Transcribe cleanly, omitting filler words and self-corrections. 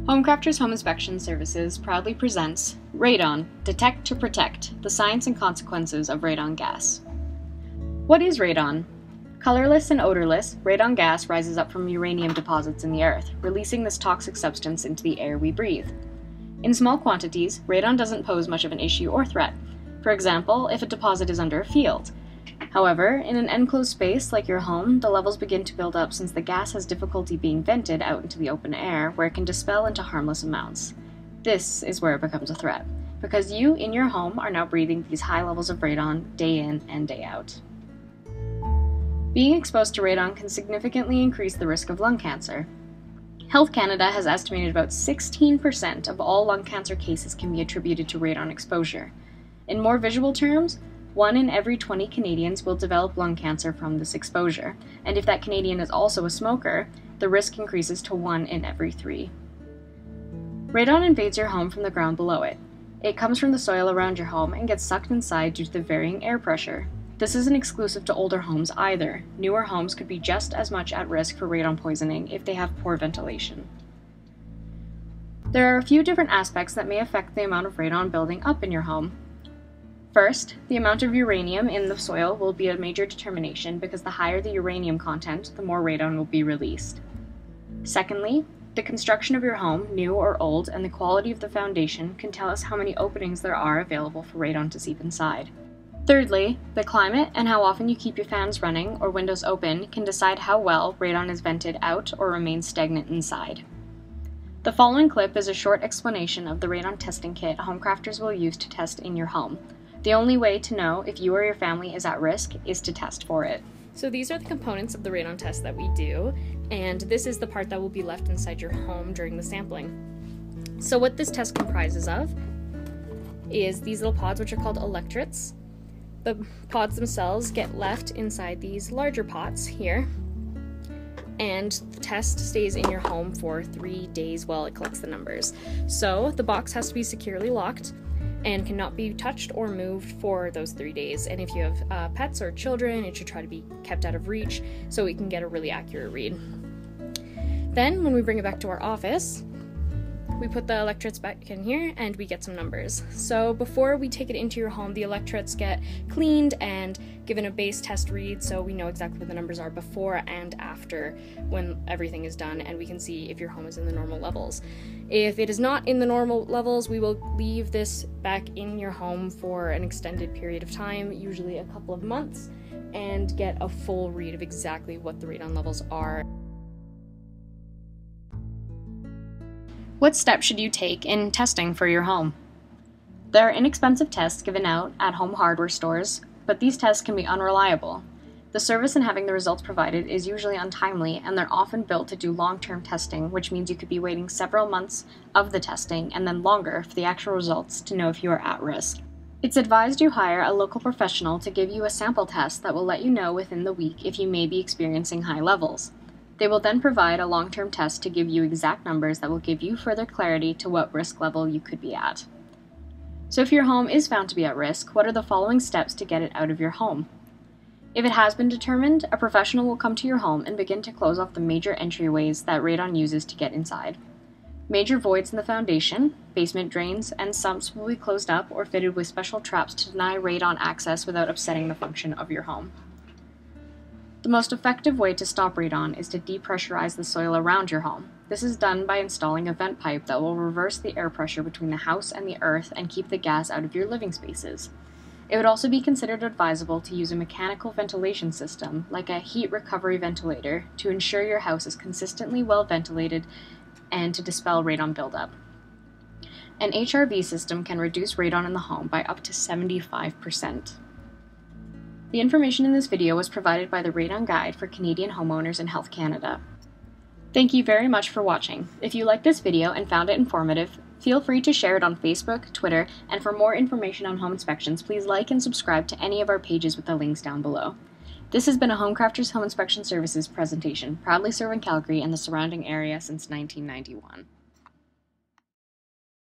HomeCrafters Home Inspection Services proudly presents Radon, Detect to Protect, the Science and Consequences of Radon Gas. What is radon? Colorless and odorless, radon gas rises up from uranium deposits in the earth, releasing this toxic substance into the air we breathe. In small quantities, radon doesn't pose much of an issue or threat. For example, if a deposit is under a field. However, in an enclosed space like your home, the levels begin to build up since the gas has difficulty being vented out into the open air, where it can dispel into harmless amounts. This is where it becomes a threat, because you, in your home, are now breathing these high levels of radon day in and day out. Being exposed to radon can significantly increase the risk of lung cancer. Health Canada has estimated about 16% of all lung cancer cases can be attributed to radon exposure. In more visual terms, 1 in every 20 Canadians will develop lung cancer from this exposure, and if that Canadian is also a smoker, the risk increases to 1 in every 3. Radon invades your home from the ground below it. It comes from the soil around your home and gets sucked inside due to the varying air pressure. This isn't exclusive to older homes either. Newer homes could be just as much at risk for radon poisoning if they have poor ventilation. There are a few different aspects that may affect the amount of radon building up in your home. First, the amount of uranium in the soil will be a major determination because the higher the uranium content, the more radon will be released. Secondly, the construction of your home, new or old, and the quality of the foundation can tell us how many openings there are available for radon to seep inside. Thirdly, the climate and how often you keep your fans running or windows open can decide how well radon is vented out or remains stagnant inside. The following clip is a short explanation of the radon testing kit HomeCrafters will use to test in your home. The only way to know if you or your family is at risk is to test for it. So these are the components of the radon test that we do, and this is the part that will be left inside your home during the sampling. So what this test comprises of is these little pods, which are called electrodes. The pods themselves get left inside these larger pots here, and the test stays in your home for 3 days while it collects the numbers. So the box has to be securely locked and cannot be touched or moved for those 3 days. And if you have pets or children, it should try to be kept out of reach so we can get a really accurate read. Then, when we bring it back to our office, we put the electrodes back in here and we get some numbers. So before we take it into your home, the electrodes get cleaned and given a base test read so we know exactly what the numbers are before and after when everything is done, and we can see if your home is in the normal levels. If it is not in the normal levels, we will leave this back in your home for an extended period of time, usually a couple of months, and get a full read of exactly what the radon levels are. What steps should you take in testing for your home? There are inexpensive tests given out at home hardware stores, but these tests can be unreliable. The service in having the results provided is usually untimely, and they're often built to do long-term testing, which means you could be waiting several months of the testing and then longer for the actual results to know if you are at risk. It's advised you hire a local professional to give you a sample test that will let you know within the week if you may be experiencing high levels. They will then provide a long-term test to give you exact numbers that will give you further clarity to what risk level you could be at. So if your home is found to be at risk, what are the following steps to get it out of your home? If it has been determined, a professional will come to your home and begin to close off the major entryways that radon uses to get inside. Major voids in the foundation, basement drains, and sumps will be closed up or fitted with special traps to deny radon access without upsetting the function of your home. The most effective way to stop radon is to depressurize the soil around your home. This is done by installing a vent pipe that will reverse the air pressure between the house and the earth and keep the gas out of your living spaces. It would also be considered advisable to use a mechanical ventilation system, like a heat recovery ventilator, to ensure your house is consistently well ventilated and to dispel radon buildup. An HRV system can reduce radon in the home by up to 75%. The information in this video was provided by the Radon Guide for Canadian homeowners in Health Canada. Thank you very much for watching. If you liked this video and found it informative, feel free to share it on Facebook, Twitter, and for more information on home inspections, please like and subscribe to any of our pages with the links down below. This has been a HomeCrafters Home Inspection Services presentation, proudly serving Calgary and the surrounding area since 1991.